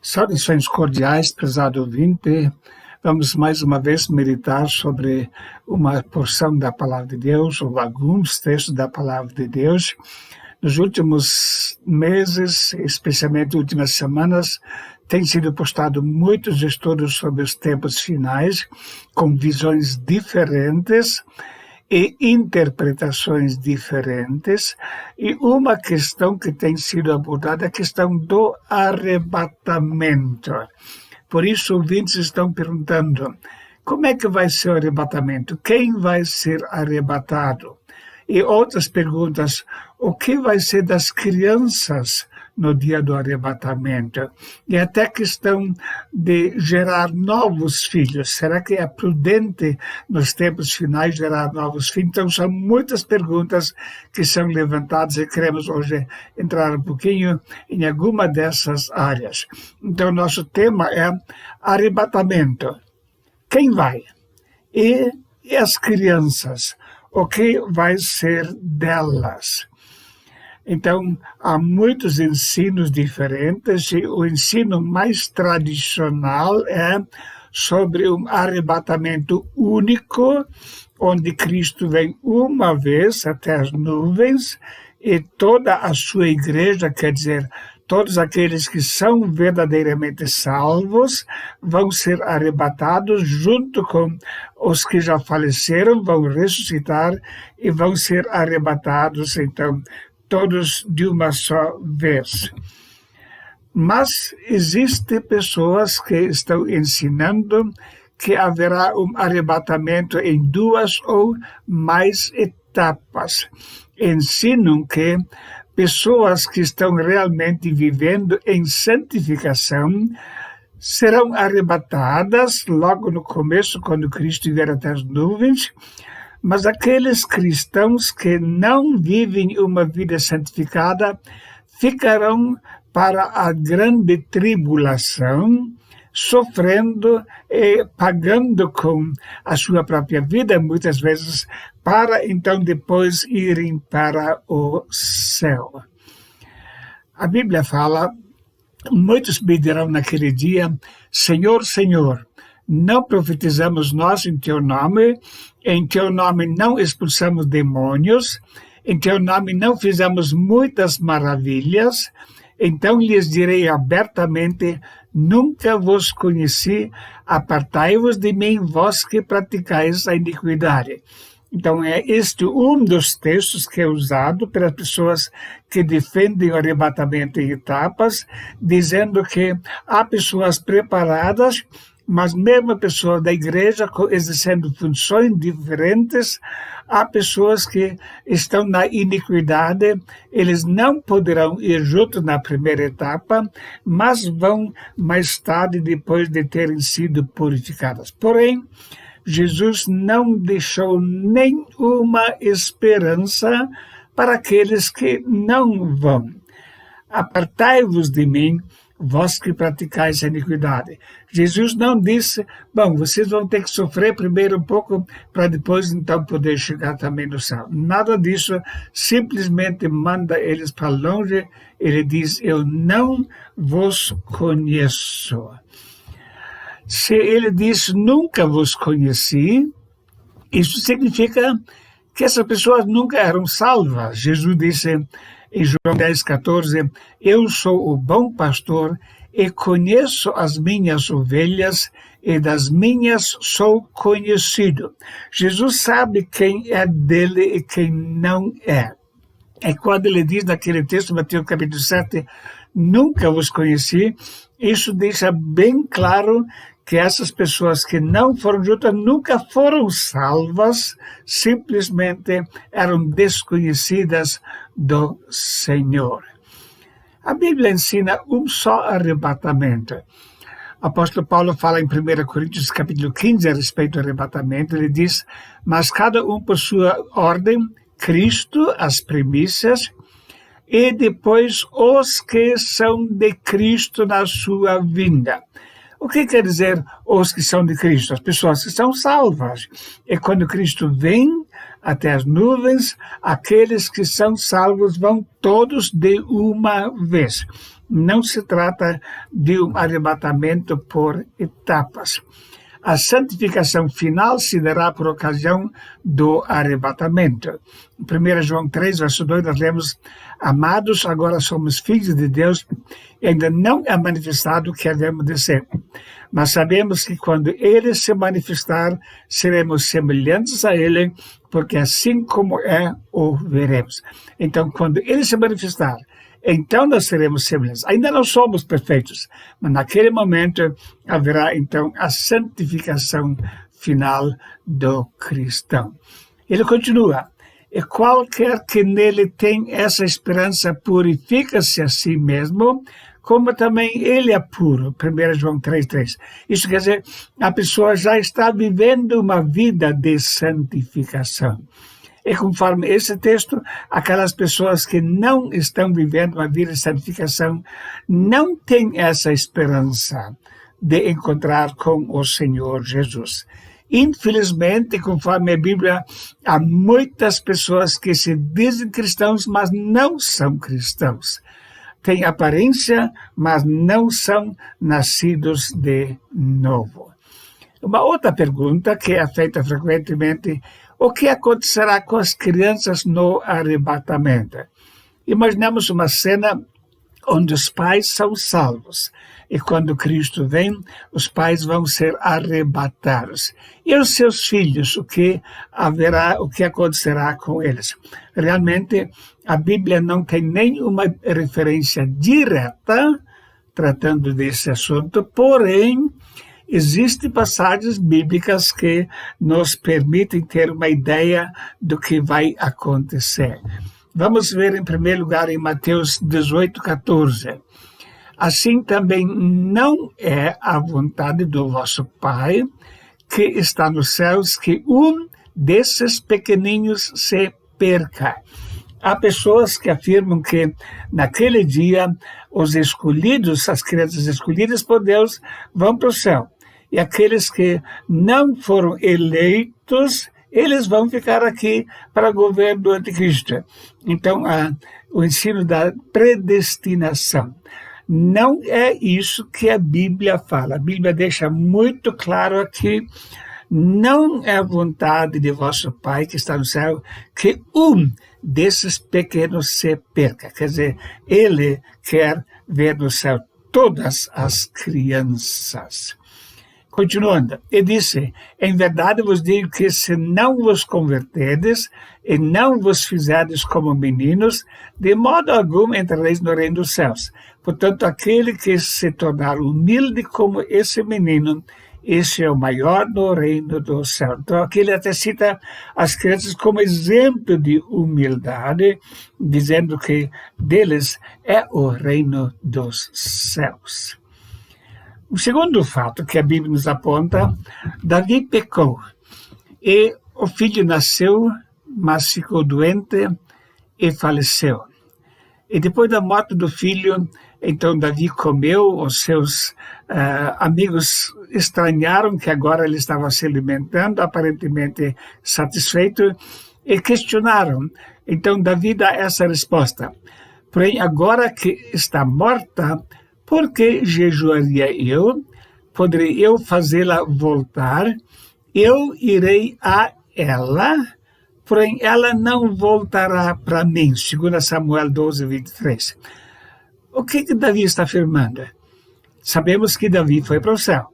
Saudações cordiais, prezado ouvinte. Vamos mais uma vez meditar sobre uma porção da Palavra de Deus, ou alguns textos da Palavra de Deus. Nos últimos meses, especialmente últimas semanas, tem sido postado muitos estudos sobre os tempos finais, com visões diferentes e interpretações diferentes, e uma questão que tem sido abordada é a questão do arrebatamento. Por isso, ouvintes estão perguntando, como é que vai ser o arrebatamento? Quem vai ser arrebatado? E outras perguntas, o que vai ser das crianças no dia do arrebatamento? E até a questão de gerar novos filhos. Será que é prudente nos tempos finais gerar novos filhos? Então são muitas perguntas que são levantadas e queremos hoje entrar um pouquinho em alguma dessas áreas. Então nosso tema é arrebatamento. Quem vai? E as crianças? O que vai ser delas? Então, há muitos ensinos diferentes e o ensino mais tradicional é sobre um arrebatamento único, onde Cristo vem uma vez até as nuvens e toda a sua igreja, quer dizer, todos aqueles que são verdadeiramente salvos vão ser arrebatados junto com os que já faleceram, vão ressuscitar e vão ser arrebatados, então, todos de uma só vez. Mas existem pessoas que estão ensinando que haverá um arrebatamento em 2 ou mais etapas. Ensinam que pessoas que estão realmente vivendo em santificação serão arrebatadas logo no começo, quando Cristo vier até as nuvens, mas aqueles cristãos que não vivem uma vida santificada ficarão para a grande tribulação, sofrendo e pagando com a sua própria vida, muitas vezes, para então depois irem para o céu. A Bíblia fala, muitos me dirão naquele dia, Senhor, Senhor, não profetizamos nós em teu nome não expulsamos demônios, em teu nome não fizemos muitas maravilhas, então lhes direi abertamente, nunca vos conheci, apartai-vos de mim, vós que praticais a iniquidade. Então é este um dos textos que é usado pelas pessoas que defendem o arrebatamento em etapas, dizendo que há pessoas preparadas, mas mesmo a pessoa da igreja exercendo funções diferentes, há pessoas que estão na iniquidade, eles não poderão ir juntos na primeira etapa, mas vão mais tarde, depois de terem sido purificadas. Porém, Jesus não deixou nenhuma esperança para aqueles que não vão. Apartai-vos de mim, vós que praticais a iniquidade. Jesus não disse, bom, vocês vão ter que sofrer primeiro um pouco para depois então poder chegar também no céu. Nada disso, simplesmente manda eles para longe. Ele diz, eu não vos conheço. Se ele diz, nunca vos conheci, isso significa que essas pessoas nunca eram salvas. Jesus disse em João 10,14, eu sou o bom pastor e conheço as minhas ovelhas e das minhas sou conhecido. Jesus sabe quem é dele e quem não é. E quando ele diz naquele texto, Mateus capítulo 7, nunca vos conheci, isso deixa bem claro que essas pessoas que não foram juntas nunca foram salvas, simplesmente eram desconhecidas do Senhor. A Bíblia ensina um só arrebatamento. O apóstolo Paulo fala em 1 Coríntios capítulo 15 a respeito do arrebatamento. Ele diz, mas cada um por sua ordem, Cristo, as primícias, e depois os que são de Cristo na sua vinda. O que quer dizer os que são de Cristo? As pessoas que são salvas. E quando Cristo vem até as nuvens, aqueles que são salvos vão todos de uma vez. não se trata de um arrebatamento por etapas. A santificação final se dará por ocasião do arrebatamento. Em 1 João 3, verso 2, nós lemos: amados, agora somos filhos de Deus, e ainda não é manifestado o que havemos de ser. Mas sabemos que quando Ele se manifestar, seremos semelhantes a Ele, porque assim como é, o veremos. Então, quando Ele se manifestar, então nós seremos semelhantes. Ainda não somos perfeitos, mas naquele momento haverá então a santificação final do cristão. Ele continua: e qualquer que nele tem essa esperança purifica-se a si mesmo, como também ele é puro. 1 João 3,3. Isso quer dizer, a pessoa já está vivendo uma vida de santificação. E conforme esse texto, aquelas pessoas que não estão vivendo uma vida de santificação não têm essa esperança de encontrar com o Senhor Jesus. Infelizmente, conforme a Bíblia, há muitas pessoas que se dizem cristãos, mas não são cristãos. Têm aparência, mas não são nascidos de novo. Uma outra pergunta que é feita frequentemente: o que acontecerá com as crianças no arrebatamento? Imaginemos uma cena onde os pais são salvos, e quando Cristo vem, os pais vão ser arrebatados. E os seus filhos, o que acontecerá com eles? Realmente, a Bíblia não tem nenhuma referência direta tratando desse assunto, porém, existem passagens bíblicas que nos permitem ter uma ideia do que vai acontecer. Vamos ver em primeiro lugar em Mateus 18,14. Assim também não é a vontade do vosso Pai, que está nos céus, que um desses pequenininhos se perca. Há pessoas que afirmam que naquele dia os escolhidos, as crianças escolhidas por Deus, vão para o céu. E aqueles que não foram eleitos, eles vão ficar aqui para o governo do anticristo. Então, o ensino da predestinação. Não é isso que a Bíblia fala. A Bíblia deixa muito claro aqui: não é a vontade de vosso Pai que está no céu que um desses pequenos se perca. Quer dizer, Ele quer ver no céu todas as crianças. Continuando, ele disse: em verdade vos digo que se não vos converterdes e não vos fizerdes como meninos, de modo algum entrareis no reino dos céus. Portanto, aquele que se tornar humilde como esse menino, esse é o maior no reino do céu. Então, aqui ele até cita as crianças como exemplo de humildade, dizendo que deles é o reino dos céus. O segundo fato que a Bíblia nos aponta: Davi pecou e o filho nasceu, mas ficou doente e faleceu. E depois da morte do filho, então Davi comeu, os seus amigos estranharam que agora ele estava se alimentando, aparentemente satisfeito, e questionaram. Então Davi dá essa resposta: porém, agora que está morta, por que jejuaria eu? Poderei eu fazê-la voltar? Eu irei a ela, porém ela não voltará para mim. 2 Samuel 12, 23. O que Davi está afirmando? Sabemos que Davi foi para o céu.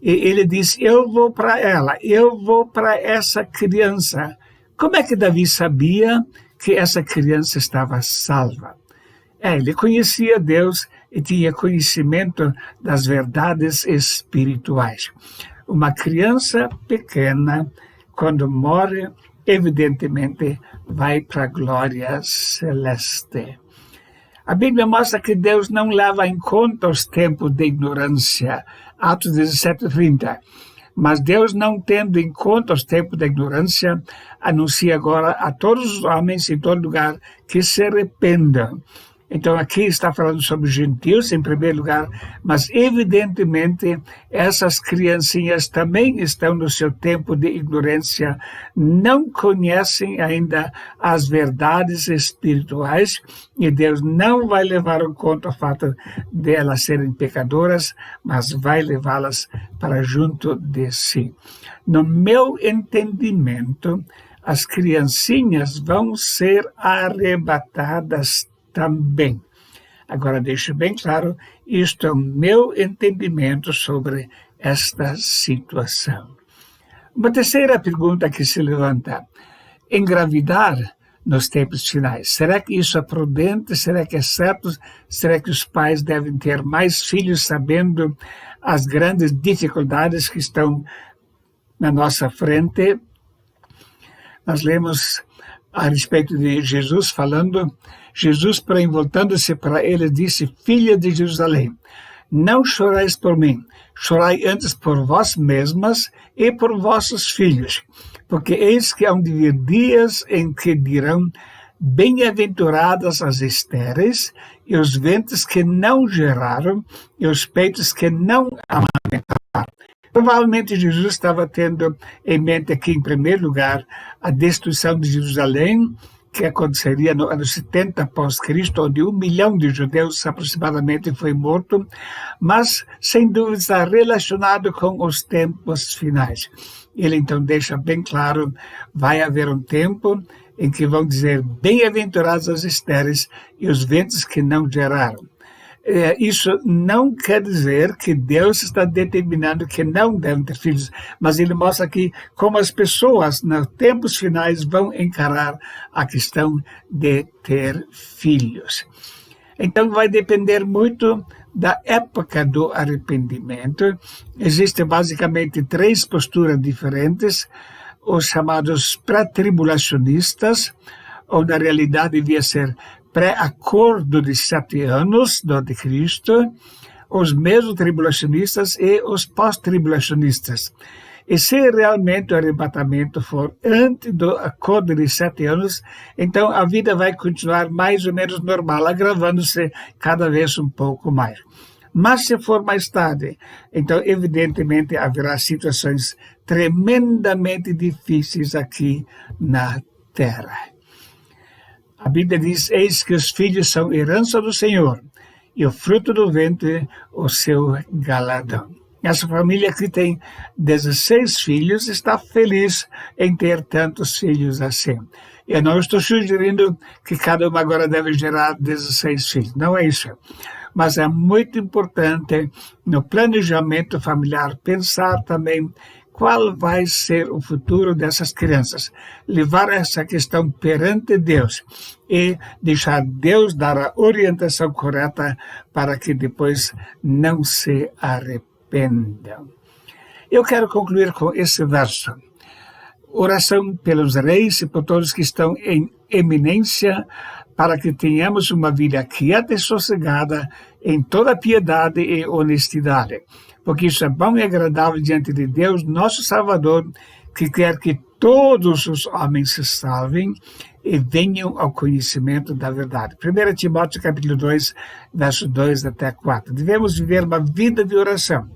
E ele diz: eu vou para ela, eu vou para essa criança. Como é que Davi sabia que essa criança estava salva? Ele conhecia Deus e tinha conhecimento das verdades espirituais. Uma criança pequena, quando morre, evidentemente vai para a glória celeste. A Bíblia mostra que Deus não leva em conta os tempos de ignorância. Atos 17:30. Mas Deus, não tendo em conta os tempos da ignorância, anuncia agora a todos os homens em todo lugar que se arrependam. Então, aqui está falando sobre gentios, em primeiro lugar, mas, evidentemente, essas criancinhas também estão no seu tempo de ignorância, não conhecem ainda as verdades espirituais, e Deus não vai levar em conta o fato de elas serem pecadoras, mas vai levá-las para junto de si. No meu entendimento, as criancinhas vão ser arrebatadas também. Agora, deixo bem claro, isto é o meu entendimento sobre esta situação. Uma terceira pergunta que se levanta: engravidar nos tempos finais, será que isso é prudente? Será que é certo? Será que os pais devem ter mais filhos sabendo as grandes dificuldades que estão na nossa frente? Nós lemos a respeito de Jesus falando, Jesus, porém, voltando-se para ele, disse: Filha de Jerusalém, não chorais por mim, chorai antes por vós mesmas e por vossos filhos, porque eis que hão de vir dias em que dirão: bem-aventuradas as estéreis, e os ventres que não geraram, e os peitos que não amamentaram. Provavelmente Jesus estava tendo em mente aqui, em primeiro lugar, a destruição de Jerusalém, que aconteceria no ano 70 após Cristo, onde 1 milhão de judeus aproximadamente foi morto, mas sem dúvida está relacionado com os tempos finais. Ele então deixa bem claro, vai haver um tempo em que vão dizer: bem-aventurados as estéreis e os ventres que não geraram. Isso não quer dizer que Deus está determinando que não devem ter filhos, mas ele mostra aqui como as pessoas, nos tempos finais, vão encarar a questão de ter filhos. Então, vai depender muito da época do arrependimento. Existem basicamente 3 posturas diferentes: os chamados pré-tribulacionistas, ou na realidade devia ser pré-acordo de 7 anos do de Cristo, os meso-tribulacionistas e os pós-tribulacionistas. E se realmente o arrebatamento for antes do acordo de 7 anos, então a vida vai continuar mais ou menos normal, agravando-se cada vez um pouco mais. Mas se for mais tarde, então evidentemente haverá situações tremendamente difíceis aqui na Terra. A Bíblia diz: eis que os filhos são herança do Senhor, e o fruto do ventre o seu galardão. Essa família que tem 16 filhos está feliz em ter tantos filhos assim. Eu não estou sugerindo que cada uma agora deve gerar 16 filhos, não é isso. Mas é muito importante no planejamento familiar pensar também qual vai ser o futuro dessas crianças. Levar essa questão perante Deus e deixar Deus dar a orientação correta para que depois não se arrependam. Eu quero concluir com esse verso. Oração pelos reis e por todos que estão em eminência, para que tenhamos uma vida quieta e sossegada em toda piedade e honestidade. Porque isso é bom e agradável diante de Deus, nosso Salvador, que quer que todos os homens se salvem e venham ao conhecimento da verdade. 1 Timóteo capítulo 2, verso 2 até 4. Devemos viver uma vida de oração,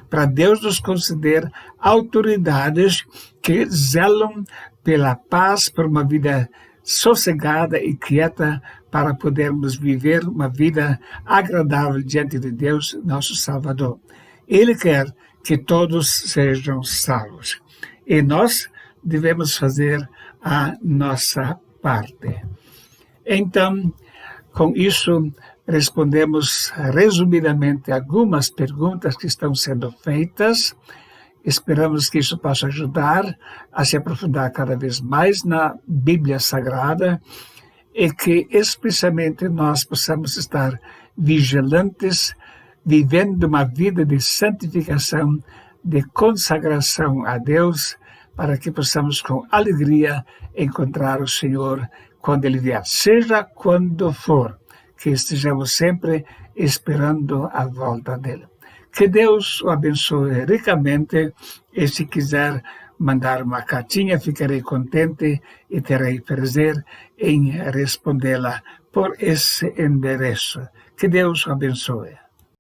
para Deus nos conceder autoridades que zelam pela paz, por uma vida sossegada e quieta, para podermos viver uma vida agradável diante de Deus, nosso Salvador. Ele quer que todos sejam salvos. E nós devemos fazer a nossa parte. Então, com isso, respondemos resumidamente algumas perguntas que estão sendo feitas. Esperamos que isso possa ajudar a se aprofundar cada vez mais na Bíblia Sagrada e que, especialmente, nós possamos estar vigilantes, vivendo uma vida de santificação, de consagração a Deus, para que possamos com alegria encontrar o Senhor quando Ele vier, seja quando for, que estejamos sempre esperando a volta dEle. Que Deus o abençoe ricamente, e se quiser mandar uma cartinha, ficarei contente e terei prazer em respondê-la por esse endereço. Que Deus abençoe.